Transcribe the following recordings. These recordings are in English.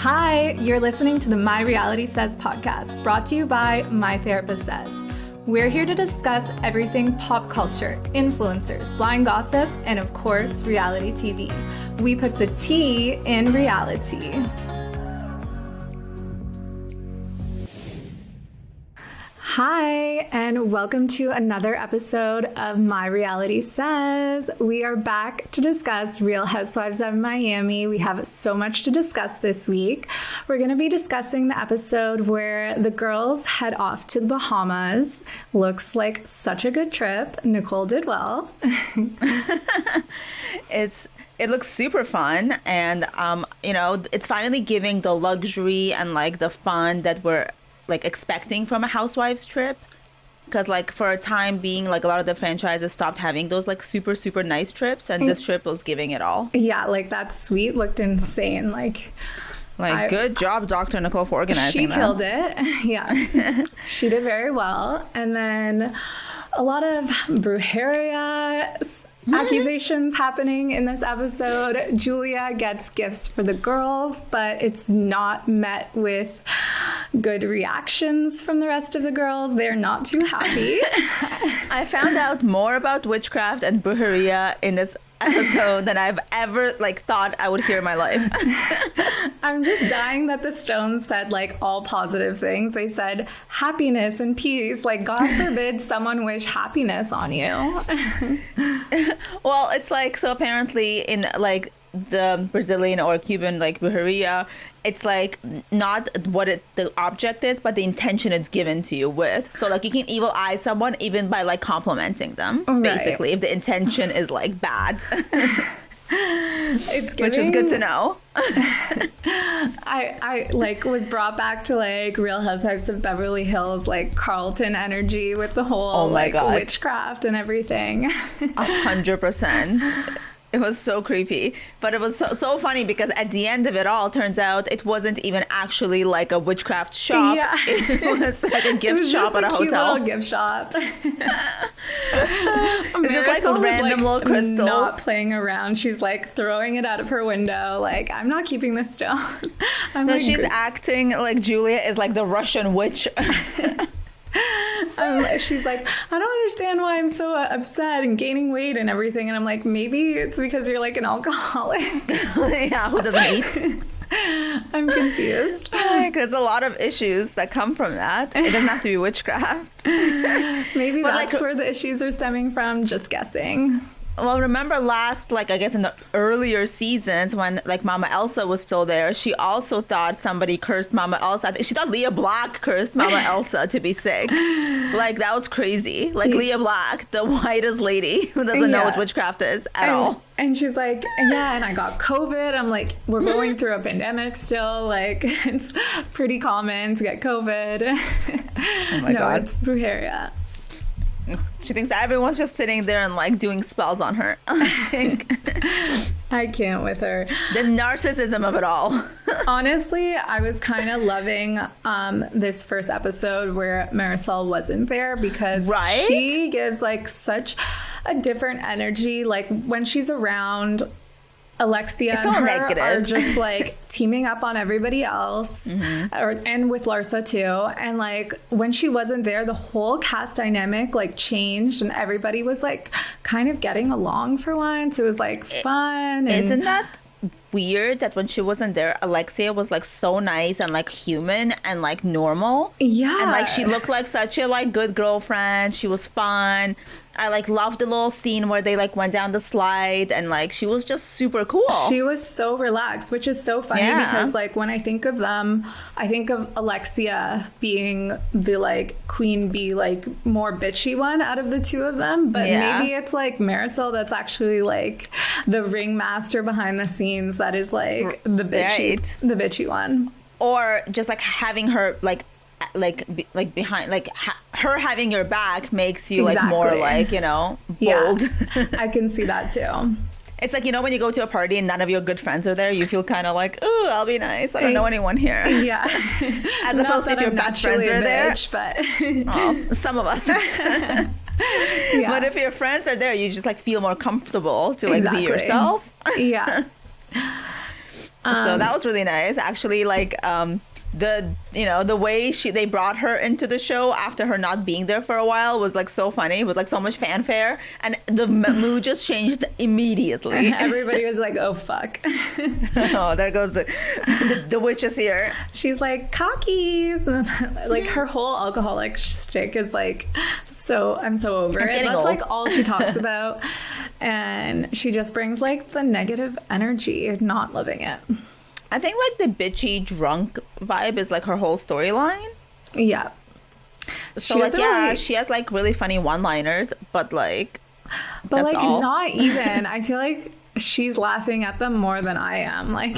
Hi, you're listening to the My Reality Says podcast, brought to you by My Therapist Says. We're here to discuss everything pop culture, influencers, blind gossip, and of course, reality TV. We put the T in reality. Hi, and welcome to another episode of My Reality Says. We are back to discuss Real Housewives of Miami. We have so much to discuss this week. We're going to be discussing the episode where the girls head off to the Bahamas. Looks like such a good trip. Nicole did well. It looks super fun, and it's finally giving the luxury and like the fun that we're like expecting from a housewives trip, because like for a time being, like a lot of the franchises stopped having those like super nice trips, and this trip was giving it all. Yeah, like that suite looked insane. Like good job, Dr. Nicole, for organizing that. She killed it. Yeah, she did very well. And then a lot of Brujería accusations happening in this episode. Julia gets gifts for the girls, but it's not met with good reactions from the rest of the girls. They're not too happy. I found out more about witchcraft and Brujería in this episode than I've ever thought I would hear in my life. I'm just dying that the Stones said all positive things. They said happiness and peace. God forbid someone wish happiness on you. Well, it's so apparently in the Brazilian or Cuban brujeria, it's not what the object is, but the intention it's given to you with. So you can evil eye someone even by complimenting them, right. Basically, if the intention is bad. It's giving, which is good to know. I was brought back to Real Housewives of Beverly Hills, Carlton energy with the whole witchcraft and everything. 100%. It was so creepy, but it was so funny because at the end of it all, turns out it wasn't even actually a witchcraft shop. Yeah. It was a gift shop at a hotel. Cute little gift shop. It's just random little crystals. Not playing around. She's throwing it out of her window. I'm not keeping this stone. She's acting like Julia is the Russian witch. She's I don't understand why I'm so upset and gaining weight and everything. And I'm maybe it's because you're an alcoholic. Yeah, who doesn't eat? I'm confused. There's a lot of issues that come from that. It doesn't have to be witchcraft. Maybe that's where the issues are stemming from. Just guessing. Well, remember last, I guess in the earlier seasons when, Mama Elsa was still there, she also thought somebody cursed Mama Elsa. She thought Leah Black cursed Mama Elsa to be sick. That was crazy. Leah Black, the whitest lady who doesn't know what witchcraft is at all. And she's yeah, and I got COVID. I'm we're going through a pandemic still. It's pretty common to get COVID. Oh my God. No, it's Brujería. She thinks everyone's just sitting there and doing spells on her. I can't with her. The narcissism of it all. Honestly, I was kind of loving this first episode where Marisol wasn't there because she gives such a different energy. When she's around, Alexia and her negative. Are just teaming up on everybody else, and with Larsa too. And when she wasn't there, the whole cast dynamic changed, and everybody was kind of getting along for once. It was fun. Isn't that weird that when she wasn't there, Alexia was so nice and human and normal? Yeah, and she looked like such a good girlfriend. She was fun. I loved the little scene where they went down the slide, and she was just super cool. She was so relaxed, which is so funny because when I think of them, I think of Alexia being the queen bee, more bitchy one out of the two of them. But maybe it's Marisol that's actually the ringmaster behind the scenes that is the bitchy one. Or just having her behind her having your back makes you more bold. Yeah, I can see that too. It's when you go to a party and none of your good friends are there, you feel kind of ooh, I'll be nice, I don't know anyone here. Yeah. As opposed to if your best friends are there. But well, some of us. Yeah. But if your friends are there, you just feel more comfortable to be yourself. Yeah. So that was really nice. Actually, like the way they brought her into the show after her not being there for a while was like so funny, with like so much fanfare, and the mood just changed immediately. Everybody was like, oh fuck. Oh, there goes the witch is here. She's like, cockies. Like her whole alcoholic shtick is like, I'm so over it. That's old. Like all she talks about. And she just brings like the negative energy, not loving it. I think like the bitchy drunk vibe is like her whole storyline. Yeah. So like, yeah, she has like really funny one-liners, but like all. Not even. I feel like she's laughing at them more than I am. Like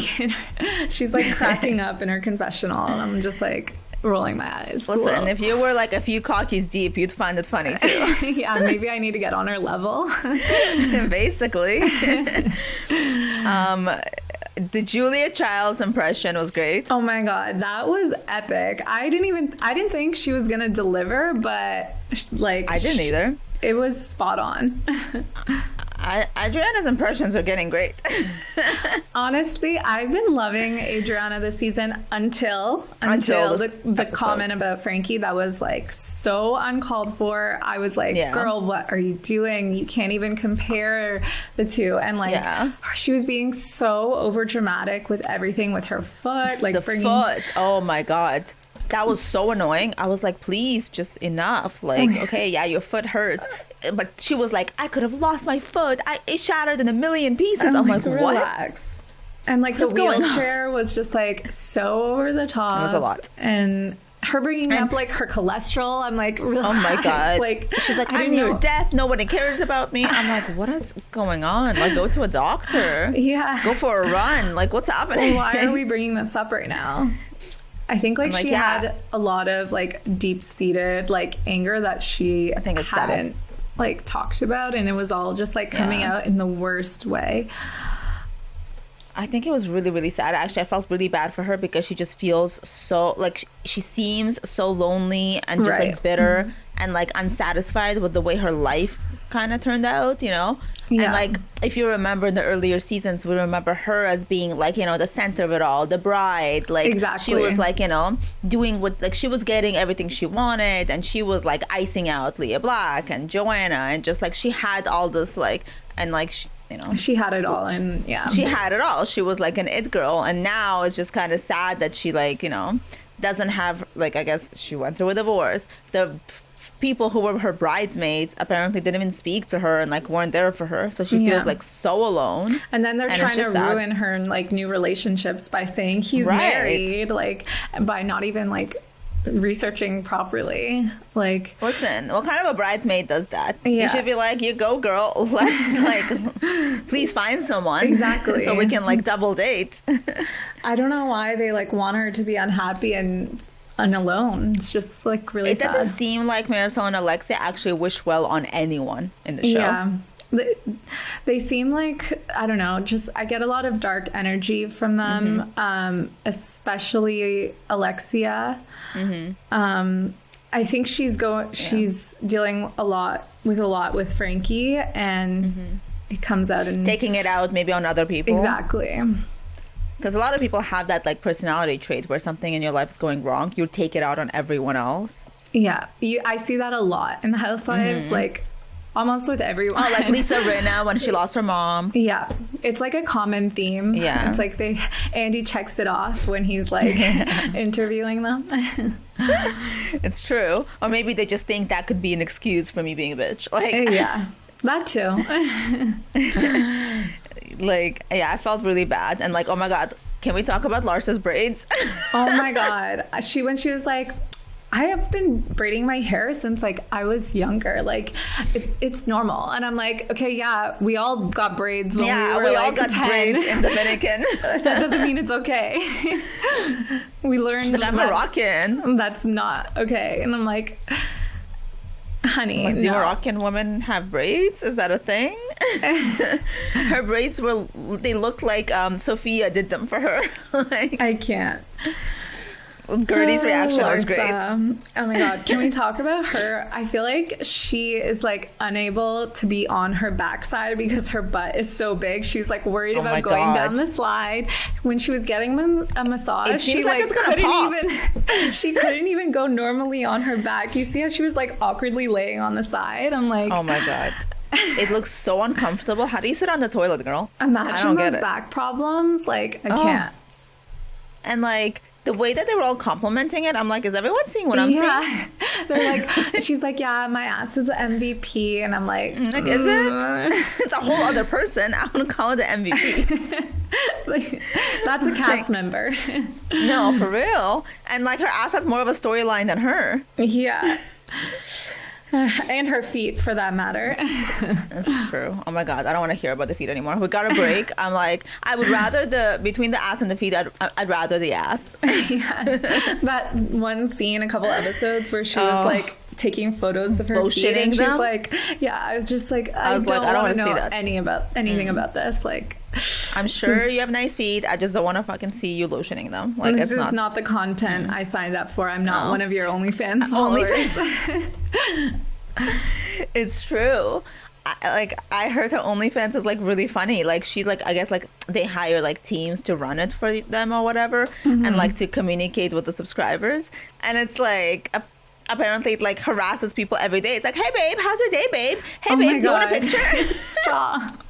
she's like cracking up in her confessional, and I'm just like rolling my eyes. Listen, if you were like a few cockies deep, you'd find it funny too. Yeah, maybe I need to get on her level. Basically. The Julia Childs impression was great. Oh my god, that was epic. I didn't think she was gonna deliver, but like I didn't either. It was spot on. Adriana's impressions are getting great. Honestly, I've been loving Adriana this season until the comment about Frankie that was like so uncalled for. I was like, girl, what are you doing? You can't even compare the two. And like she was being so over dramatic with everything with her foot, like foot. Oh my god. That was so annoying. I was like, please, just enough. Like, okay, yeah, your foot hurts. But she was like, I could have lost my foot. It shattered in a million pieces. I'm like, what? Relax. And like the wheelchair was just like so over the top. It was a lot. And her bringing up like her cholesterol. I'm like, relax. Oh my god. Like, she's like, I'm near death. Nobody cares about me. I'm like, what is going on? Like, go to a doctor. Yeah. Go for a run. Like, what's happening? Well, why are we bringing this up right now? I think like she had a lot of like deep-seated like anger that she hadn't like talked about, and it was all just like coming out in the worst way. I think it was really, really sad. Actually, I felt really bad for her because she just feels so like she seems so lonely and just like bitter and like unsatisfied with the way her life kind of turned out, you know? Yeah. And like if you remember in the earlier seasons, we remember her as being like, you know, the center of it all, the bride. Like she was like, you know, doing what, like she was getting everything she wanted, and she was like icing out Leah Black and Joanna, and just like she had all this like, and like you know, she had it all. And she had it all. She was like an it girl, and now it's just kind of sad that she like, you know, doesn't have like, I guess she went through a divorce. The people who were her bridesmaids apparently didn't even speak to her and like weren't there for her, so she feels like so alone. And then they're trying to ruin her like new relationships by saying he's married, like by not even like researching properly. Like, listen, what kind of a bridesmaid does that? You should be like, you go girl, let's like please find someone, exactly, so we can like double date. I don't know why they like want her to be unhappy and alone. It's just like really sad. It doesn't seem like Marisol and Alexia actually wish well on anyone in the show. Yeah, they seem like, I don't know, just I get a lot of dark energy from them, especially Alexia. I think she's dealing a lot with Frankie, and it comes out and taking it out maybe on other people. Exactly. Because a lot of people have that like personality trait where something in your life is going wrong, you take it out on everyone else. Yeah, I see that a lot in the Housewives, like almost with everyone. Oh, like Lisa Rinna when she lost her mom. Yeah, it's like a common theme. Yeah, it's like Andy checks it off when he's like interviewing them. It's true, or maybe they just think that could be an excuse for me being a bitch. Like, yeah, that too. Like, yeah, I felt really bad. And like, oh my god, can we talk about Larsa's braids? Oh my god, when she was like, I have been braiding my hair since like I was younger, like it's normal. And I'm like, okay, yeah, we all got braids when we were all got 10. braids in Dominican. That doesn't mean it's okay. We learned like, I'm Moroccan. That's not okay. And I'm like, honey, like, do Moroccan women have braids? Is that a thing? Her braids they looked like Sophia did them for her. Like, I can't. Gertie's reaction was great. Larsa. Oh my god, can we talk about her? I feel like she is like unable to be on her backside because her butt is so big. She's like worried Oh my about going God. down the slide. When she was getting a massage, It she seems like it's gonna couldn't pop. even she couldn't even go normally on her back. You see how she was like awkwardly laying on the side? I'm like, Oh my god. It looks so uncomfortable. How do you sit on the toilet, girl? I imagine don't get those it. back problems. Like, I Oh. can't. And like the way that they were all complimenting it, I'm like, is everyone seeing what I'm seeing? Yeah. They're like, she's like, yeah, my ass is the MVP. And I'm like, Like, is it? It's a whole other person. I want to call it the MVP. like, that's a cast member. No, for real. And like her ass has more of a storyline than her. Yeah. And her feet, for that matter. That's true. Oh my god, I don't want to hear about the feet anymore. We got a break. I'm like, I would rather between the ass and the feet. I'd rather the ass. Yeah. That one scene, a couple episodes where she was like taking photos of her feet, Lotioning and she's them? like, yeah, I was just like, I was don't like, I don't want to wanna know see that. anything about this. Like, I'm sure you have nice feet. I just don't want to fucking see you lotioning them. Like, this it's is not the content I signed up for. I'm not one of your OnlyFans followers. It's true. I heard her OnlyFans is like really funny. Like she's like, I guess like they hire like teams to run it for them or whatever, and like to communicate with the subscribers. And it's like apparently it like harasses people every day. It's like, hey babe, how's your day, babe? Hey Oh my babe, do you want a God. picture? Stop.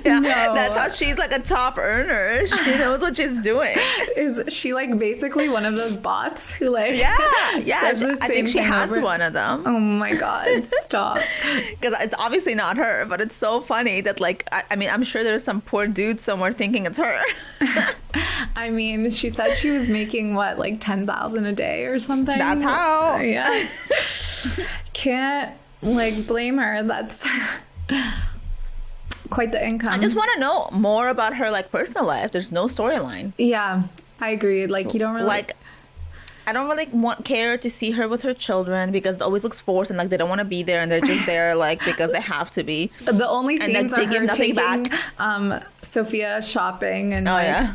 Yeah, No. that's how she's like a top earner. She knows what she's doing. Is she like basically one of those bots who like Yeah, says the I same think she thing has over- one of them. Oh my god, stop. Because it's obviously not her, but it's so funny that like I mean I'm sure there's some poor dude somewhere thinking it's her. I mean, she said she was making what, like 10,000 a day or something. That's how. Yeah. Can't like blame her. That's quite the income. I just want to know more about her like personal life. There's no storyline. Yeah, I agree. Like you don't really Like I don't really care to see her with her children because it always looks forced and like they don't want to be there and they're just there like because they have to be. The only And scenes that they are give her nothing taking back. Sophia shopping and Oh, like yeah.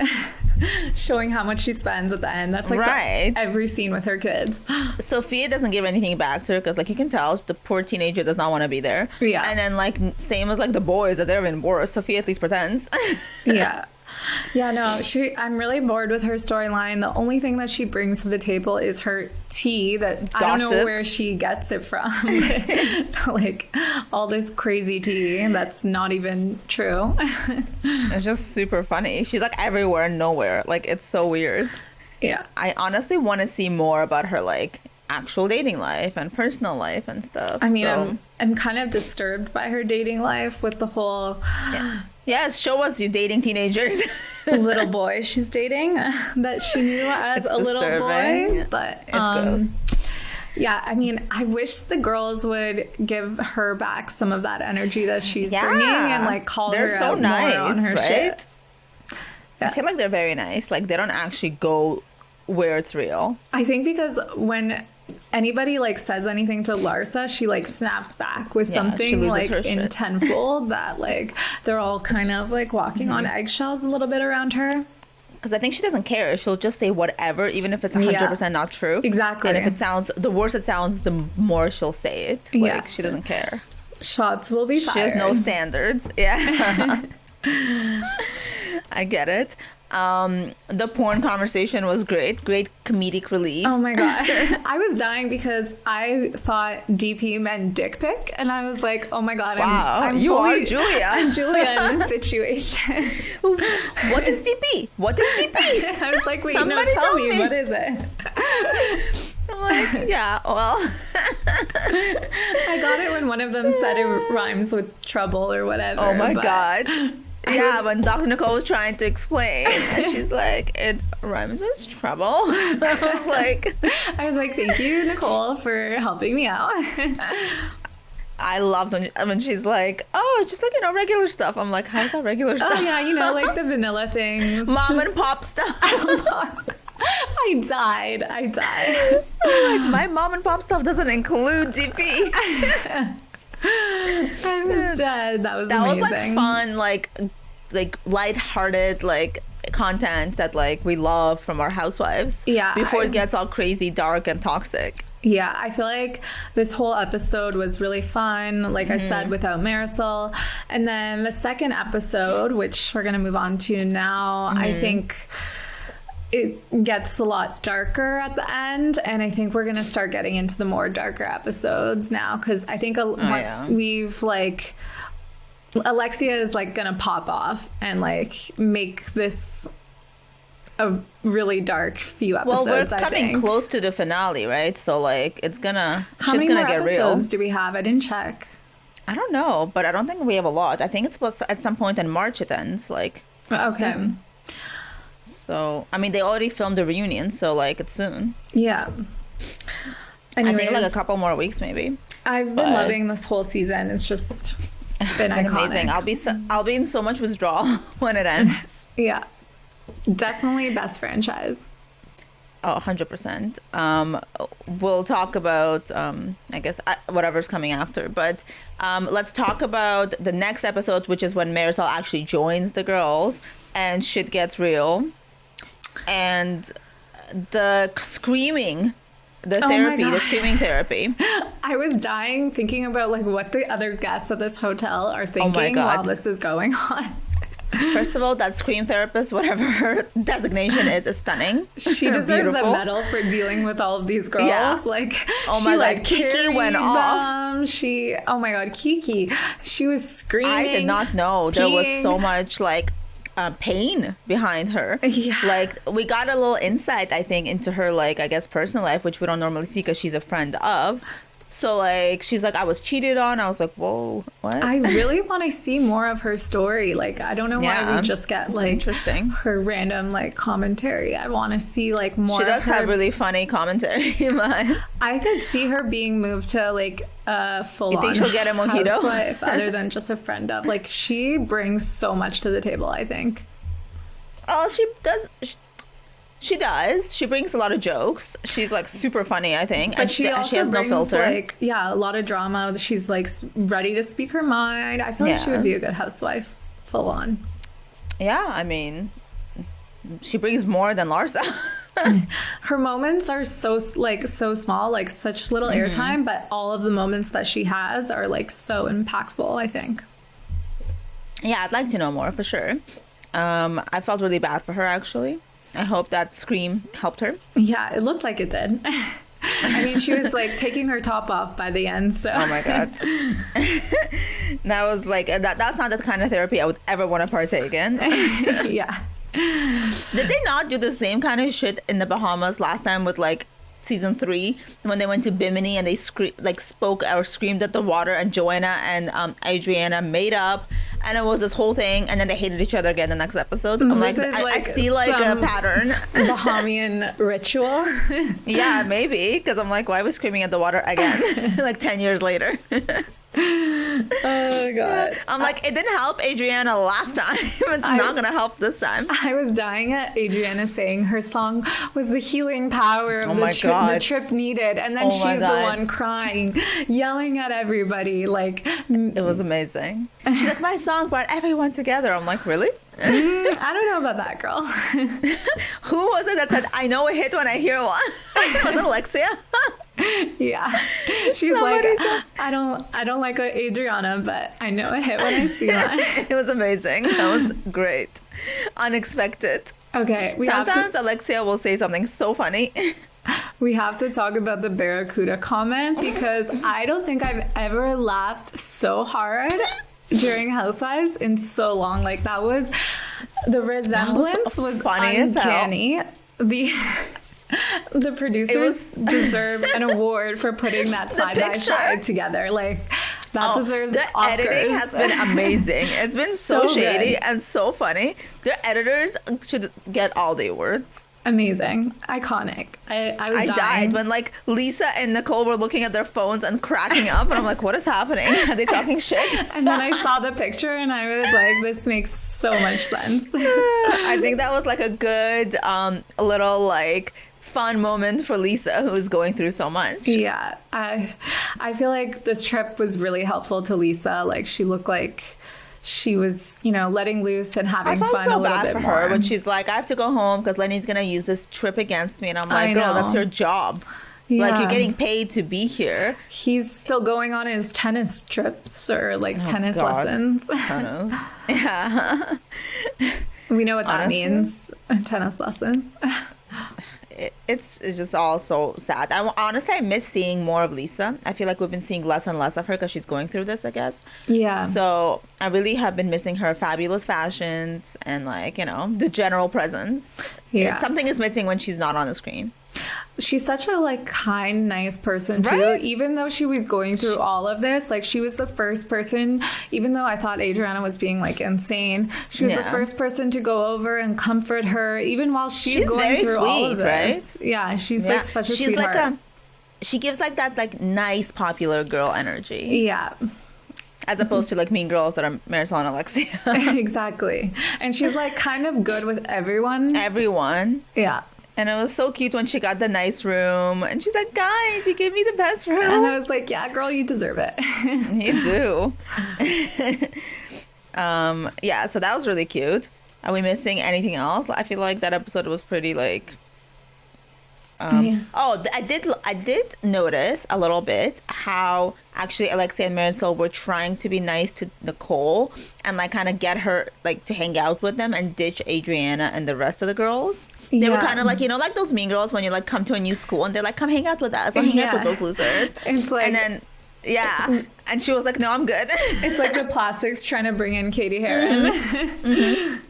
showing how much she spends at the end. That's like Right. every scene with her kids. Sophia doesn't give anything back to her because like you can tell the poor teenager does not want to be there. Yeah. And then like same as like the boys that they're even worse. Sophia at least pretends. Yeah. Yeah, no, I'm really bored with her storyline. The only thing that she brings to the table is her tea that I don't know Gossip. where she gets it from. Like all this crazy tea that's not even true. It's just super funny. She's like everywhere and nowhere. Like it's so weird. Yeah. I honestly want to see more about her like actual dating life and personal life and stuff. I mean, so, I'm kind of disturbed by her dating life with the whole yes, show us you dating teenagers. little boy she's dating that she knew as It's a little disturbing. boy. But It's gross. yeah, I mean, I wish the girls would give her back some of that energy that she's Yeah. bringing and like call They're her so out nice, more on her right? shit. I feel like they're very nice. Like they don't actually go where it's real. I think because when anybody like says anything to Larsa, she like snaps back with Yeah, she something loses like her shit. in tenfold that like they're all kind of like walking on eggshells a little bit around her. Because I think she doesn't care. She'll just say whatever, even if it's 100% not true. Exactly. And if it sounds, the worse it sounds, the more she'll say it. Like, Yeah. she doesn't care. Shots will be fired. She has no standards. Yeah. I get it. The porn conversation was great. Great comedic relief. Oh my god. I was dying because I thought DP meant dick pic and I was like, oh my god, Wow, I'm you fully, are Julia. I'm Julia in this situation. What is DP? What is DP? I was like, wait, Somebody no, tell tell me, me. what is it? I'm like, yeah, well. I got it when one of them said it rhymes with trouble or whatever. Oh my but god. Yeah, when Dr. Nicole was trying to explain, and she's like, it rhymes with trouble. I was like, thank you, Nicole, for helping me out. I loved when she's like, oh, just like, regular stuff. I'm like, how's that regular stuff? Oh yeah, like the vanilla things. Mom Just- and pop stuff. I died. I'm like, my mom and pop stuff doesn't include DP. I was dead. That was That amazing. was like fun, like lighthearted, like content that like we love from our housewives. Yeah, before it gets all crazy, dark, and toxic. Yeah, I feel like this whole episode was really fun, like I said, without Marisol. And then the second episode, which we're going to move on to now, I think it gets a lot darker at the end. And I think we're going to start getting into the more darker episodes now, because I think we've like... Alexia is like going to pop off and like make this a really dark few episodes. Well, we're coming close to the finale, right? So like it's gonna How shit's many gonna more get episodes real. do we have? I didn't check. I don't know, but I don't think we have a lot. I think it's supposed to, at some point in March it ends. Like Okay. soon. So I mean, they already filmed the reunion, so like it's soon. Yeah. I Anyways, think like a couple more weeks, maybe. I've been loving this whole season. It's just been iconic. Amazing. I'll be in so much withdrawal when it ends. Yeah. Definitely best franchise. Oh, 100%. We'll talk about, I guess, whatever's coming after. But let's talk about the next episode, which is when Marisol actually joins the girls and shit gets real. And the screaming, the screaming therapy. I was dying thinking about like what the other guests at this hotel are thinking while this is going on. First of all, that scream therapist, whatever her designation is stunning. She deserves a medal for dealing with all of these girls. Yeah. Like, oh my God, Kiki went off. Oh my God, Kiki. She was screaming. I did not know there was so much like pain behind her. Yeah. Like we got a little insight, I think, into her like I guess personal life, which we don't normally see because she's a friend of. So like she's like, I was cheated on. I was like, whoa, what? I really want to see more of her story. Like I don't know why we just get like interesting her random like commentary. I want to see like more. She does have really funny commentary. But I could see her being moved to like a full-on you think she'll get a mojito? Housewife other than just a friend of. Like she brings so much to the table, I think. Oh, she does. She does. She brings a lot of jokes. She's like super funny, I think. But and she also has brings, no filter. like, a lot of drama. She's like ready to speak her mind. I feel like she would be a good housewife, full on. Yeah, I mean, she brings more than Larsa. Her moments are so small, like such little airtime, but all of the moments that she has are like so impactful, I think. Yeah, I'd like to know more for sure. I felt really bad for her, actually. I hope that scream helped her. Yeah, it looked like it did. I mean, she was like taking her top off by the end. So. Oh my God. That was like, that's not the kind of therapy I would ever want to partake in. Yeah. Did they not do the same kind of shit in the Bahamas last time with like season 3 when they went to Bimini and they spoke or screamed at the water and Joanna and Adriana made up and it was this whole thing and then they hated each other again the next episode. I'm like, I see like a pattern. Bahamian ritual. Yeah, maybe, because I'm like, why are we screaming at the water again? Like 10 years later. Oh God. I'm like, it didn't help Adriana last time. It's not gonna help this time. I was dying at Adriana saying her song was the healing power of the trip needed, and then she's the one crying, yelling at everybody. Like it was amazing. She's like, my song brought everyone together. I'm like, really? I don't know about that, girl. Who was it that said, I know a hit when I hear one? Was it Alexia? Yeah, she's Somebody like, I don't like Adriana, but I know a hit when I see one. It was amazing. That was great. Unexpected. Okay, sometimes Alexia will say something so funny. We have to talk about the Barracuda comment because I don't think I've ever laughed so hard during Housewives in so long. Like that was the resemblance was funny uncanny. The producers deserve an award for putting that side by side together. Like that deserves the Oscars. Editing has been amazing. It's been so shady and so funny. Their editors should get all the awards. Amazing. Iconic. I died when like Lisa and Nicole were looking at their phones and cracking up and I'm like, what is happening? Are they talking shit? And then I saw the picture and I was like, this makes so much sense. I think that was like a good little like fun moment for Lisa, who's going through so much. Yeah. I feel like this trip was really helpful to Lisa. Like she looked like she was, you know, letting loose and I having felt fun a so little bad bit for more. her when she's like, I have to go home because Lenny's going to use this trip against me. And I'm like, I girl, know. that's your job. Like, Yeah. you're getting paid to be here. He's still going on his tennis trips or like tennis God. lessons. Tennis. Yeah. We know what that Honestly. means. Tennis lessons. It's just all so sad. Honestly, I miss seeing more of Lisa. I feel like we've been seeing less and less of her because she's going through this, I guess. Yeah. So I really have been missing her fabulous fashions and, like, you know, the general presence. Yeah. Something is missing when she's not on the screen. She's such a like kind, nice person too. Right? Even though she was going through all of this, like she was the first person, even though I thought Adriana was being like insane, she was the Yeah. first person to go over and comfort her, even while she's going very through all of sweet, this. Yeah, she's like such a she's sweetheart. like she gives like that like nice popular girl energy Yeah. as opposed to like mean girls that are Marisol and Alexia. Exactly. And she's like kind of good with everyone. Everyone. Yeah. And it was so cute when she got the nice room. And she's like, guys, you gave me the best room. And I was like, yeah, girl, you deserve it. You do. Yeah, so that was really cute. Are we missing anything else? I feel like that episode was pretty like... Yeah. Oh, I did notice a little bit how actually Alexia and Marisol were trying to be nice to Nicole and like kind of get her like to hang out with them and ditch Adriana and the rest of the girls. They were Yeah. kind of like, you know, like those mean girls when you like come to a new school and they're like, come hang out with us or hang out with those losers. It's like... And then, yeah. And she was like, no, I'm good. It's like the plastics trying to bring in Katie Heron.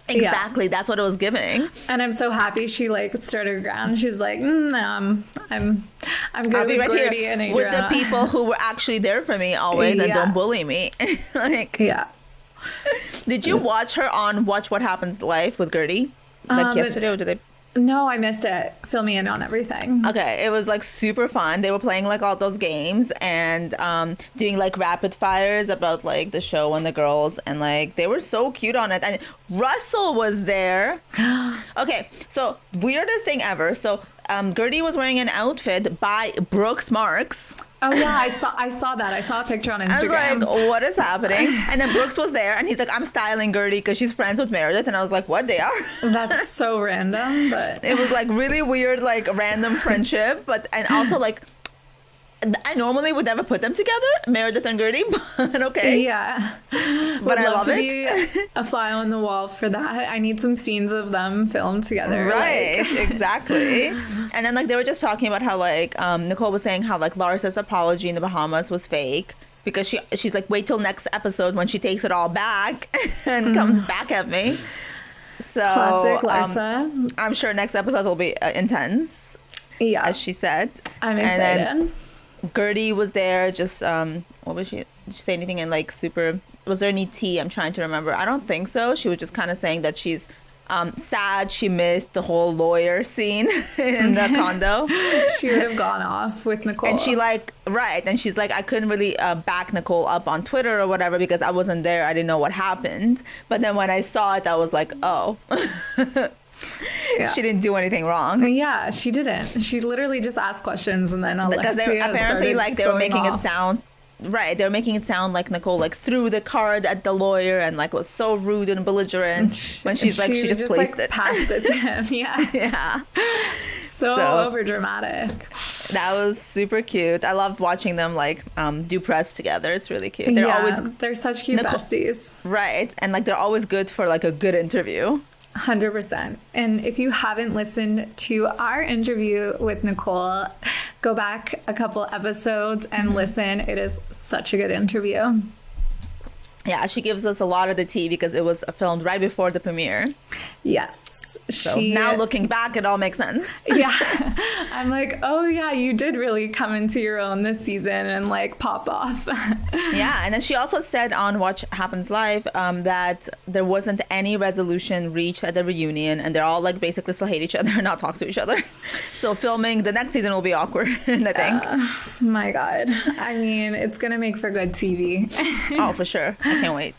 Exactly. That's what it was giving. And I'm so happy she like stood her ground. She's like, no, I'm good I'll be with right Gertie here and with the Adriana. people who were actually there for me always and Yeah. don't bully me. Like, Yeah. did you watch her on Watch What Happens Live with Gertie? Like yesterday or did they? No, I missed it. Fill me in on everything. Okay, it was like super fun. They were playing like all those games and doing like rapid fires about like the show and the girls, and like they were so cute on it. And Russell was there. Okay, so weirdest thing ever. So Gertie was wearing an outfit by Brooks Marks. Oh yeah, I saw that. I saw a picture on I was Instagram. like, what is happening? And then Brooks was there and he's like, I'm styling Gertie because she's friends with Meredith. And I was like, what, they are? That's so random, but It was like really weird, like random friendship. But, and also like, I normally would never put them together, Meredith and Gertie, but okay. yeah. But I love to it. be a fly on the wall for that. I need some scenes of them filmed together. Right, Like, exactly. And then like they were just talking about how like Nicole was saying how like Larsa's apology in the Bahamas was fake because she's like, wait till next episode when she takes it all back and comes back at me. So classic Larsa. I'm sure next episode will be intense, Yeah. as she said. I'm And excited. then Gertie was there, just what was she? Did she say anything in like super? Was there any tea? I'm trying to remember. I don't think so. She was just kind of saying that she's sad. She missed the whole lawyer scene in the condo, She would have gone off with Nicole. and she like and she's like, I couldn't really back Nicole up on Twitter or whatever because I wasn't there. I didn't know what happened. But then when I saw it, I was like, oh. Yeah. She didn't do anything wrong. Yeah, she didn't. She literally just asked questions and then Because they Alexia apparently started like they were going making off. it sound right. They were making it sound like Nicole like threw the card at the lawyer and like was so rude and belligerent when she's like she just placed like, it. passed it to him. Yeah, Yeah, so over dramatic. that was super cute. I love watching them like do press together. It's really cute. They're always they're such cute Nicole- besties. right, and like they're always good for like a good interview. 100%. And if you haven't listened to our interview with Nicole, go back a couple episodes and listen. It is such a good interview. Yeah, she gives us a lot of the tea because it was filmed right before the premiere. Yes. So now looking back, it all makes sense. Yeah. I'm like, oh yeah, you did really come into your own this season and like pop off. Yeah, and then she also said on What Happens Live that there wasn't any resolution reached at the reunion, and they're all like basically still hate each other and not talk to each other. So filming the next season will be awkward, I think. My God. I mean, it's going to make for good TV. Oh, for sure. I can't wait.